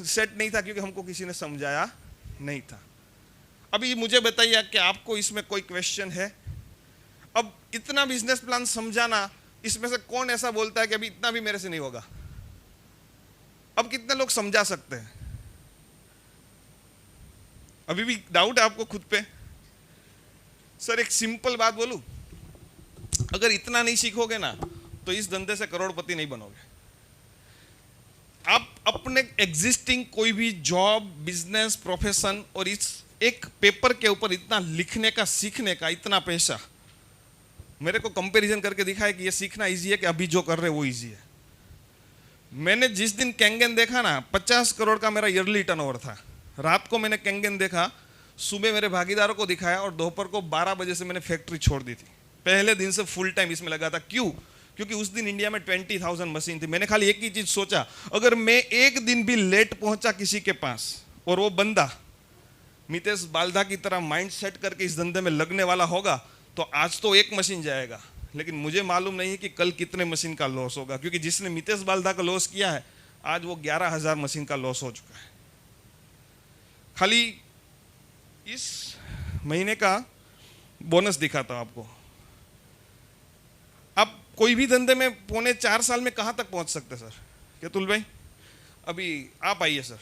Set नहीं था क्योंकि हमको किसी ने समझाया नहीं था। अभी मुझे बताइए कि आपको इसमें कोई क्वेश्चन है? अब इतना बिजनेस प्लान समझाना, इसमें से कौन ऐसा बोलता है कि अभी इतना भी मेरे से नहीं होगा? अब कितने लोग समझा सकते हैं? अभी भी डाउट है आपको खुद पे? सर एक सिंपल बात बोलूं, अगर इतना नहीं सीखोगे ना तो इस धंधे से करोड़पति नहीं बनोगे। आप अपने एग्जिस्टिंग कोई भी जॉब, बिजनेस, प्रोफेशन और इस एक पेपर के ऊपर इतना लिखने का, सीखने का इतना पैसा, मेरे को कंपैरिजन करके दिखा है कि ये सीखना इजी है कि अभी जो कर रहे वो इजी है। मैंने जिस दिन कैंगन देखा ना, 50 करोड़ का मेरा ईयरली टर्नओवर था। रात को मैंने कैंगन देखा, सुबह मेरे भागीदारों को दिखाया और दोपहर को 12 बजे से मैंने फैक्ट्री छोड़ दी थी। पहले दिन से फुल टाइम इसमें लगा था। क्यों? क्योंकि उस दिन इंडिया में 20,000 मशीन थी। मैंने खाली एक ही चीज सोचा, अगर मैं एक दिन भी लेट पहुंचा किसी के पास और वो बंदा मितेश बाल्धा की तरह माइंड सेट करके इस धंधे में लगने वाला होगा तो आज तो एक मशीन जाएगा, लेकिन मुझे मालूम नहीं है कि कल कितने मशीन का लॉस होगा, क्योंकि जिसने मितेश बाल्धा का लॉस किया है आज वो 11,000 मशीन का लॉस हो चुका है। खाली इस महीने का बोनस दिखाता हूं आपको। आप कोई भी धंधे में 3.25 साल में कहां तक पहुंच सकते सर? केतुल भाई अभी आप आइए सर।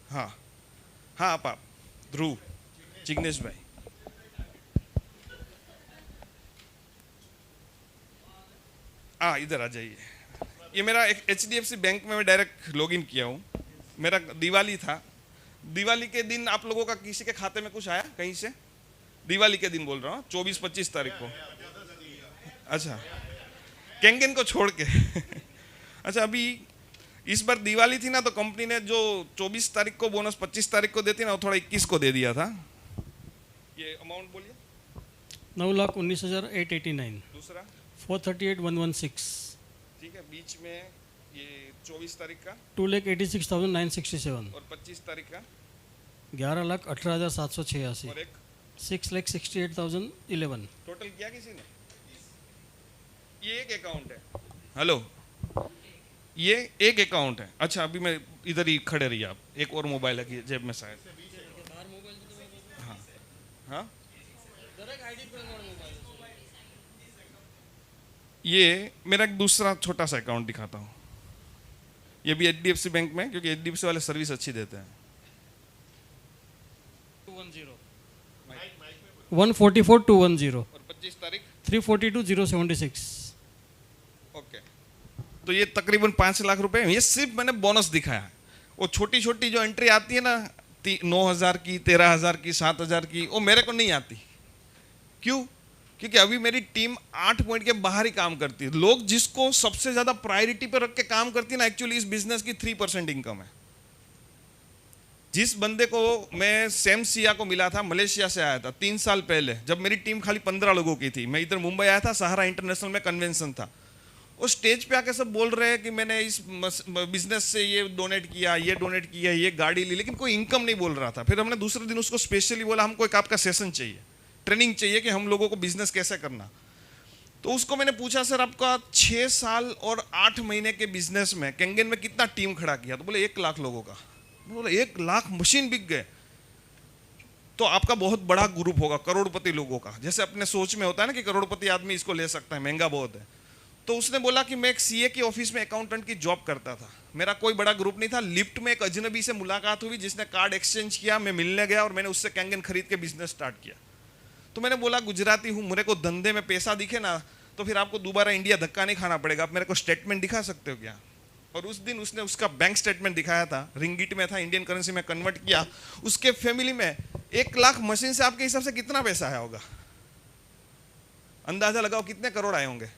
हाँ हाँ, आप ध्रुव, जिग्नेश भाई, इधर आ जाइए। ये मेरा एक HDFC बैंक में मैं डायरेक्ट लॉगिन किया हूँ। मेरा दिवाली था, दिवाली के दिन आप लोगों का किसी के खाते में कुछ आया कहीं से? दिवाली के दिन बोल रहा हूँ, 24-25 तारीख को। अच्छा, कैंगन को छोड़ के अच्छा, अभी इस बार दिवाली थी ना तो कंपनी ने जो 24 तारीख को बोनस 25 तारीख को देती ना, वो थोड़ा 21 को दे दिया था। ये अमाउंट बोलिए। 9,19,889। दूसरा 438,116। ठीक है, बीच में ये 24 तारीख का 2,86,967। और 25 तारीख का 11,18,786। और एक 6,68,011। टोटल किया किसी ने? ये एक अकाउंट है। हेलो, ये एक अकाउंट है। अच्छा, अभी मैं इधर ही खड़े रहिए आप, एक और मोबाइल है जेब में शायद। हाँ हाँ, ये मेरा एक दूसरा छोटा सा अकाउंट दिखाता हूँ। ये भी HDFC बैंक में, क्योंकि HDFC वाले सर्विस अच्छी देते हैं। 144,210 और 25 तारीख 342,076। ओके, तो ये तकरीबन 5 लाख रुपए। ये सिर्फ मैंने बोनस दिखाया है। वो छोटी छोटी जो एंट्री आती है ना, 9,000 की, 13,000 की, 7,000 की, वो मेरे को नहीं आती। क्यों? क्योंकि अभी मेरी टीम 8 पॉइंट के बाहर ही काम करती है। लोग जिसको सबसे ज्यादा प्रायोरिटी पर रख के काम करती है ना, एक्चुअली इस बिजनेस की 3% इनकम है। जिस बंदे को मैं सैम सिया को मिला था, मलेशिया से आया था 3 साल पहले, जब मेरी टीम खाली 15 लोगों की थी। मैं इधर मुंबई आया था, सहारा इंटरनेशनल में कन्वेंशन था। वो स्टेज पे आके सब बोल रहे हैं कि मैंने इस बिजनेस से ये डोनेट किया, ये डोनेट किया, ये गाड़ी ली, लेकिन कोई इनकम नहीं बोल रहा था। फिर हमने दूसरे दिन उसको स्पेशली बोला, हमको एक आपका सेशन चाहिए, ट्रेनिंग चाहिए कि हम लोगों को बिजनेस कैसे करना। तो उसको मैंने पूछा, सर आपका 6 साल और 8 महीने के बिजनेस में कैंगन में कितना टीम खड़ा किया? तो बोले 1 लाख लोगों का। बोले 1 लाख मशीन बिक गए तो आपका बहुत बड़ा ग्रुप होगा, करोड़पति लोगों का। जैसे अपने सोच में होता है ना कि करोड़पति आदमी इसको ले सकता है, महंगा बहुत है। तो उसने बोला कि मैं एक CA की ऑफिस में अकाउंटेंट की जॉब करता था, मेरा कोई बड़ा ग्रुप नहीं था। लिफ्ट में एक अजनबी से मुलाकात हुई जिसने कार्ड एक्सचेंज किया, मैं मिलने गया और मैंने उससे कैंगन खरीद के बिजनेस स्टार्ट किया। तो मैंने बोला गुजराती हूँ, मेरे को धंधे में पैसा दिखे ना तो फिर आपको दोबारा इंडिया धक्का नहीं खाना पड़ेगा, आप मेरे को स्टेटमेंट दिखा सकते हो क्या? और उस दिन उसने उसका बैंक स्टेटमेंट दिखाया था, रिंगिट में था, इंडियन करेंसी में कन्वर्ट किया। उसके फैमिली में 1 लाख मशीन से आपके हिसाब से कितना पैसा आया होगा? अंदाजा लगाओ कितने करोड़ आए होंगे।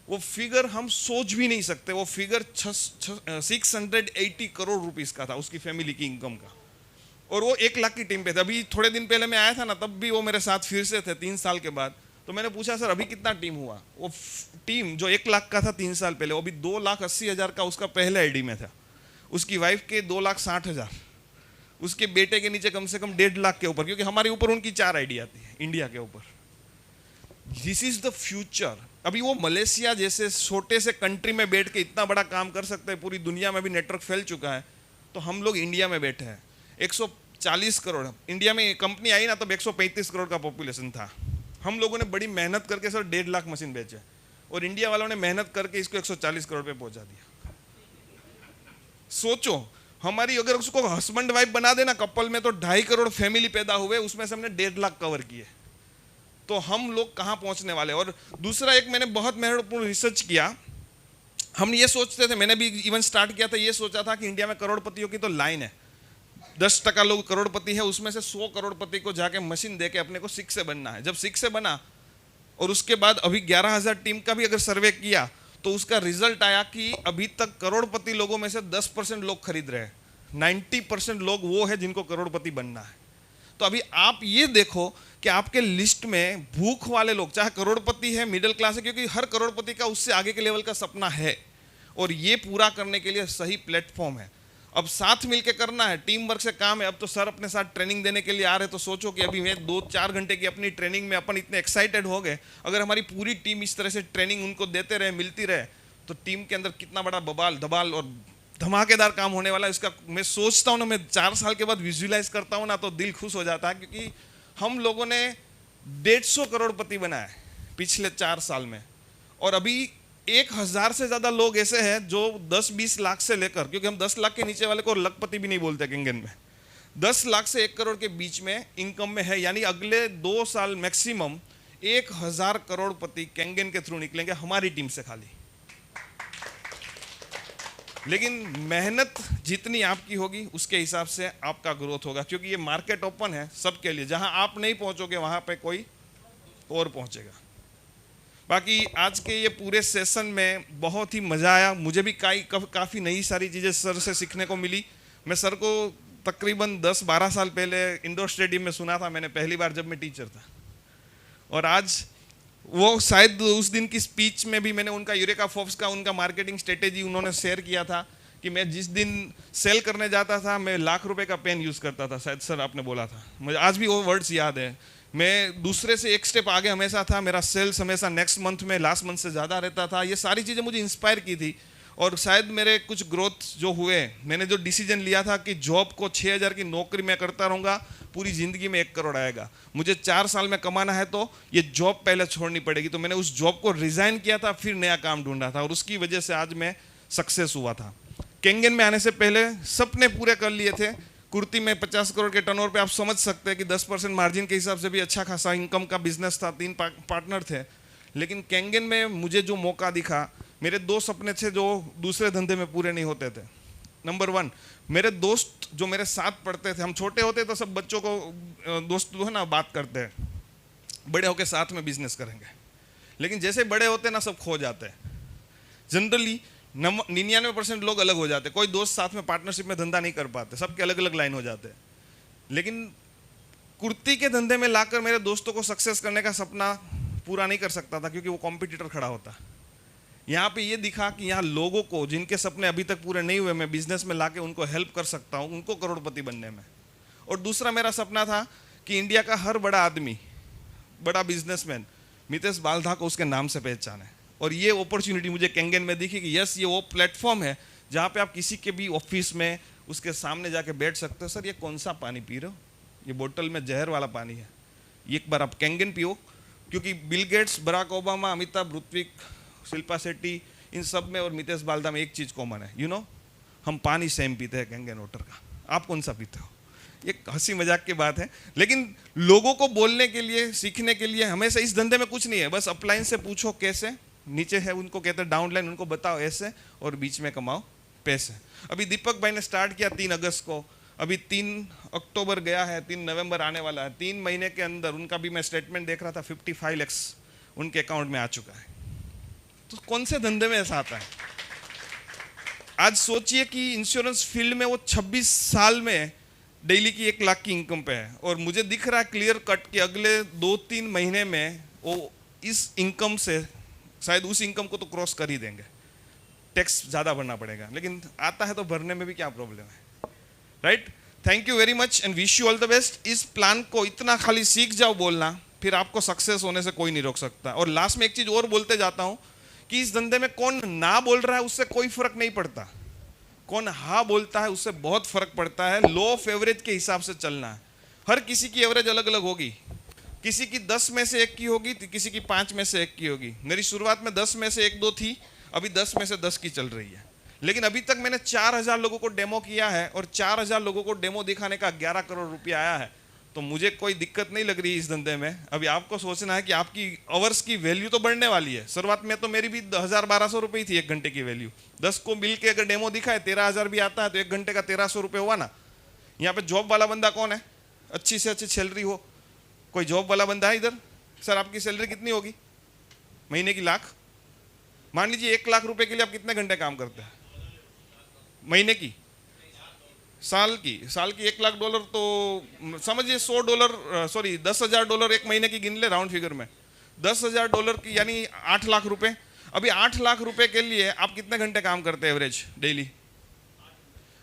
वो फिगर हम सोच भी नहीं सकते। वो फिगर 680 करोड़ रुपीस का था उसकी फैमिली की इनकम का, और वो 1 लाख की टीम पे था। अभी थोड़े दिन पहले मैं आया था ना, तब भी वो मेरे साथ फिर से थे 3 साल के बाद। तो मैंने पूछा, सर अभी कितना टीम हुआ? वो टीम जो 1 लाख का था 3 साल पहले, वो अभी 2,80,000 का उसका पहले आईडी में था। उसकी वाइफ के 2,60,000, उसके बेटे के नीचे कम से कम 1.5 लाख के ऊपर, क्योंकि हमारे ऊपर उनकी 4 आईडी आती है इंडिया के ऊपर। This is the future. अभी वो मलेशिया जैसे छोटे से कंट्री में बैठ के इतना बड़ा काम कर सकते हैं, पूरी दुनिया में भी नेटवर्क फैल चुका है। तो हम लोग इंडिया में बैठे हैं 140 करोड़, इंडिया में कंपनी आई ना तब 135 करोड़ का पॉपुलेशन था। हम लोगों ने बड़ी मेहनत करके सर 1.5 लाख मशीन बेचे और इंडिया वालों ने मेहनत करके इसको 140 करोड़ पे पहुंचा दिया। सोचो हमारी अगर उसको हस्बैंड वाइफ बना देना कपल में तो 2.5 करोड़ फैमिली पैदा हुए, उसमें से हमने 1.5 लाख कवर किए, तो हम लोग कहाँ पहुंचने वाले। और दूसरा एक मैंने बहुत महत्वपूर्ण रिसर्च किया, हम ये सोचते थे, मैंने भी इवन स्टार्ट किया था, ये सोचा था कि इंडिया में करोड़पतियों की तो लाइन है, 10% लोग करोड़पति है, उसमें से 100 करोड़पति को जाके मशीन देके अपने को 6 से बनना है। जब 6 से बना और उसके बाद अभी 11,000 टीम का भी अगर सर्वे किया तो उसका रिजल्ट आया कि अभी तक करोड़पति लोगों में से 10% लोग खरीद रहे हैं, 90% लोग वो है जिनको करोड़पति बनना है। तो अभी आप ये देखो कि आपके लिस्ट में भूख वाले लोग, चाहे करोड़पति है मिडिल क्लास है, क्योंकि हर करोड़पति का उससे आगे के लेवल का सपना है और ये पूरा करने के लिए सही प्लेटफॉर्म है। अब साथ मिलके करना है, टीम वर्क से काम है। अब तो सर अपने साथ ट्रेनिंग देने के लिए आ रहे, तो सोचो कि अभी मैं 2-4 घंटे की अपनी ट्रेनिंग में अपन इतने एक्साइटेड हो गए, अगर हमारी पूरी टीम इस तरह से ट्रेनिंग उनको देते रहे, मिलती रहे, तो टीम के अंदर कितना बड़ा बवाल धमाल और धमाकेदार काम होने वाला है। इसका मैं सोचता हूँ ना, मैं 4 साल के बाद विजुअलाइज करता हूँ ना तो दिल खुश हो जाता है, क्योंकि हम लोगों ने 150 करोड़पति बनाए पिछले 4 साल में और अभी 1,000 से ज्यादा लोग ऐसे हैं जो 10-20 लाख से लेकर, क्योंकि हम 10 लाख के नीचे वाले को लखपति भी नहीं बोलते केंगन में, 10 लाख से 1 करोड़ के बीच में इनकम में है। यानी अगले 2 साल मैक्सिमम 1,000 करोड़पति केंगन के थ्रू निकलेंगे हमारी टीम से खाली। लेकिन मेहनत जितनी आपकी होगी उसके हिसाब से आपका ग्रोथ होगा, क्योंकि ये मार्केट ओपन है सबके लिए, जहां आप नहीं पहुंचोगे वहां पे कोई और पहुंचेगा। बाकी आज के ये पूरे सेशन में बहुत ही मज़ा आया, मुझे भी काफ़ी नई सारी चीज़ें सर से सीखने को मिली। मैं सर को तकरीबन 10-12 साल पहले इंडोर स्टेडियम में सुना था मैंने पहली बार, जब मैं टीचर था, और आज वो शायद उस दिन की स्पीच में भी मैंने उनका यूरेका फोर्ब्स का उनका मार्केटिंग स्ट्रेटेजी उन्होंने शेयर किया था कि मैं जिस दिन सेल करने जाता था मैं लाख रुपए का पेन यूज़ करता था, शायद सर आपने बोला था, मुझे आज भी वो वर्ड्स याद है। मैं दूसरे से एक स्टेप आगे हमेशा था, मेरा सेल्स हमेशा नेक्स्ट मंथ में लास्ट मंथ से ज़्यादा रहता था। ये सारी चीज़ें मुझे इंस्पायर की थी और शायद मेरे कुछ ग्रोथ जो हुए, मैंने जो डिसीजन लिया था कि जॉब को 6,000 की नौकरी मैं करता रहूँगा, पूरी ज़िंदगी में 1 करोड़ आएगा, मुझे 4 साल में कमाना है तो ये जॉब पहले छोड़नी पड़ेगी। तो मैंने उस जॉब को रिज़ाइन किया था, फिर नया काम ढूंढा था और उसकी वजह से आज मैं सक्सेस हुआ था। केंगन में आने से पहले सपने पूरे कर लिए थे। कुर्ती में 50 करोड़ के टर्नओवर पे आप समझ सकते हैं कि 10% मार्जिन के हिसाब से भी अच्छा खासा इनकम का बिजनेस था, 3 पार्टनर थे। लेकिन केंगन में मुझे जो मौका दिखा, मेरे 2 सपने थे जो दूसरे धंधे में पूरे नहीं होते थे। नंबर 1, मेरे दोस्त जो मेरे साथ पढ़ते थे, हम छोटे होते तो सब बच्चों को दोस्त जो है ना बात करते हैं, बड़े होकर साथ में बिजनेस करेंगे, लेकिन जैसे बड़े होते ना सब खो जाते हैं। जनरली 99% लोग अलग हो जाते, कोई दोस्त साथ में पार्टनरशिप में धंधा नहीं कर पाते, सबके अलग अलग लाइन हो जाते हैं। लेकिन कुर्ती के धंधे में लाकर मेरे दोस्तों को सक्सेस करने का सपना पूरा नहीं कर सकता था, क्योंकि वो कॉम्पिटिटर खड़ा होता। यहाँ पे ये दिखा कि यहाँ लोगों को जिनके सपने अभी तक पूरे नहीं हुए, मैं बिजनेस में लाके उनको हेल्प कर सकता हूँ उनको करोड़पति बनने में। और दूसरा मेरा सपना था कि इंडिया का हर बड़ा आदमी, बड़ा बिजनेसमैन मितेश बालधा को उसके नाम से पहचाने। और ये अपॉर्चुनिटी मुझे केंगन में दिखी कि यस, ये वो प्लेटफॉर्म है जहाँ पे आप किसी के भी ऑफिस में उसके सामने जाके बैठ सकते हो, सर ये कौन सा पानी पी रहे हो, ये बोतल में जहर वाला पानी है, ये एक बार आप केंगन पियो। क्योंकि Bill Gates, Barack Obama, Amitabh, Hrithik, Shilpa Shetty, इन सब में और मितेश बालधा में एक चीज़ कॉमन है, हम पानी सेम पीते हैं केंगन वाटर का। आप कौन सा पीते हो? ये हंसी मजाक की बात है, लेकिन लोगों को बोलने के लिए, सीखने के लिए हमेशा इस धंधे में कुछ नहीं है, बस अपलाइन से पूछो कैसे, नीचे है उनको कहते हैं डाउनलाइन, उनको बताओ ऐसे, और बीच में कमाओ पैसे। अभी दीपक भाई ने स्टार्ट किया 3 अगस्त को, अभी 3 अक्टूबर गया है, 3 नवंबर आने वाला है। 3 महीने के अंदर उनका भी मैं स्टेटमेंट देख रहा था, 55 लाख उनके अकाउंट में आ चुका है। तो कौन से धंधे में ऐसा आता है? आज सोचिए कि इंश्योरेंस फील्ड में वो 26 साल में डेली की 1 लाख की इनकम पे है, और मुझे दिख रहा है क्लियर कट कि अगले 2-3 महीने में वो इस इनकम से शायद उस इनकम को तो क्रॉस कर ही देंगे। टैक्स ज़्यादा भरना पड़ेगा, लेकिन आता है तो भरने में भी क्या प्रॉब्लम है, right? Thank you very much and wish you all the best. इस प्लान को इतना खाली सीख जाओ बोलना, फिर आपको सक्सेस होने से कोई नहीं रोक सकता। और लास्ट में एक चीज़ और बोलते जाता हूँ कि इस धंधे में कौन ना बोल रहा है उससे कोई फर्क नहीं पड़ता, कौन हाँ बोलता है उससे बहुत फर्क पड़ता है। लॉ ऑफ एवरेज के हिसाब से चलना है। हर किसी की एवरेज अलग अलग होगी, किसी की 10 में से 1 की होगी, किसी की 5 में से 1 की होगी। मेरी शुरुआत में 10 में से 1-2 थी, अभी 10 में से 10 की चल रही है। लेकिन अभी तक मैंने 4000 लोगों को डेमो किया है और 4000 लोगों को डेमो दिखाने का 11 करोड़ रुपया आया है। तो मुझे कोई दिक्कत नहीं लग रही इस धंधे में। अभी आपको सोचना है कि आपकी आवर्स की वैल्यू तो बढ़ने वाली है। शुरुआत में तो मेरी भी 1000-1200 रुपये थी 1 घंटे की वैल्यू। 10 को मिल के अगर डेमो दिखाए 13000 भी आता है तो 1 घंटे का 1300 रुपये हुआ ना। यहाँ पे जॉब वाला बंदा कौन है, अच्छी से अच्छी सैलरी हो, कोई जॉब वाला बंदा है इधर? सर आपकी सैलरी कितनी होगी महीने की? लाख। मान लीजिए 1 लाख रुपए के लिए आप कितने घंटे काम करते हैं महीने की? साल की 1 लाख डॉलर तो समझिए $100 $10,000 एक महीने की गिन ले राउंड फिगर में। $10,000 की यानी 8 लाख रुपए। अभी 8 लाख रुपए के लिए आप कितने घंटे काम करते हैं एवरेज डेली?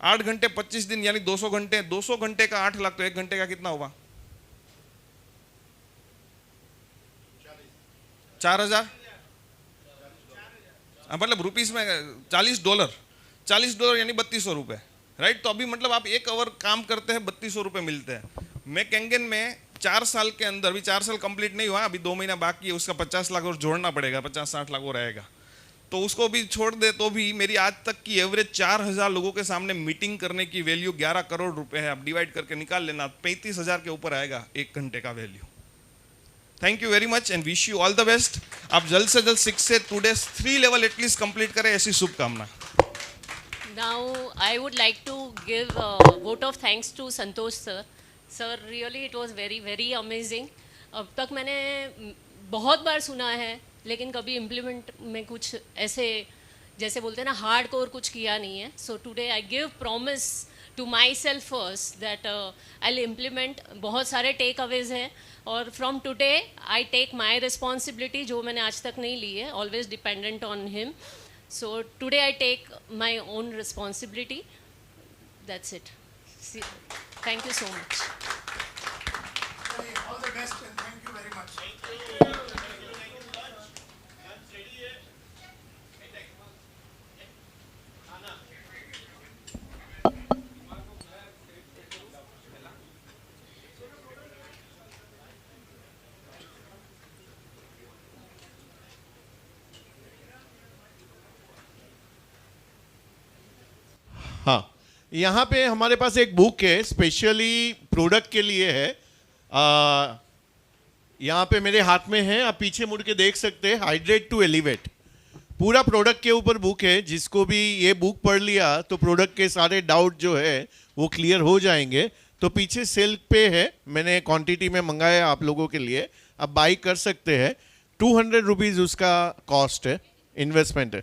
8 घंटे 25 दिन यानी 200 घंटे। 200 घंटे का 8 लाख तो 1 घंटे का कितना हुआ? 4000 मतलब रुपीस में $40 यानी 3200 रुपए, राइट। तो अभी मतलब आप 1 आवर काम करते हैं 3200 रुपए मिलते हैं। मैं कैंगन में 4 साल के अंदर, अभी 4 साल कंप्लीट नहीं हुआ, अभी 2 महीना बाकी है, उसका 50 लाख और जोड़ना पड़ेगा, 50-60 लाख और रहेगा। तो उसको भी छोड़ दे तो भी मेरी आज तक की एवरेज 4000 लोगों के सामने मीटिंग करने की वैल्यू 11 करोड़ रुपए है। आप डिवाइड करके निकाल लेना, 35,000 के ऊपर आएगा 1 घंटे का value. Thank you very much and wish you all the best. आप जल्द से जल्द 6 से टुडे 3 लेवल एटलीस्ट कंप्लीट करें, ऐसी शुभकामना। Now, I would like to give a vote of thanks to Santosh sir. Sir, really it was very, very amazing. अब तक मैंने बहुत बार सुना है, लेकिन कभी इम्प्लीमेंट में कुछ ऐसे जैसे बोलते हैं ना हार्ड कोर कुछ किया नहीं है. So today I give promise to myself first that I implement. बहुत सारे टेक अवेज हैं और from today I take my responsibility जो मैंने आज तक नहीं ली है, always dependent on him. So today I take my own responsibility. That's it. See, thank you so much. All the best and thank you very much. हाँ, यहाँ पे हमारे पास एक बुक है स्पेशली प्रोडक्ट के लिए है. यहाँ पे मेरे हाथ में है, आप पीछे मुड़ के देख सकते हैं. हाइड्रेट टू एलिवेट पूरा प्रोडक्ट के ऊपर बुक है. जिसको भी ये बुक पढ़ लिया तो प्रोडक्ट के सारे डाउट जो है वो क्लियर हो जाएंगे. तो पीछे सेल पे है, मैंने क्वांटिटी में मंगाया आप लोगों के लिए, आप बाई कर सकते हैं. 200 रुपीज़ उसका कॉस्ट है, इन्वेस्टमेंट है.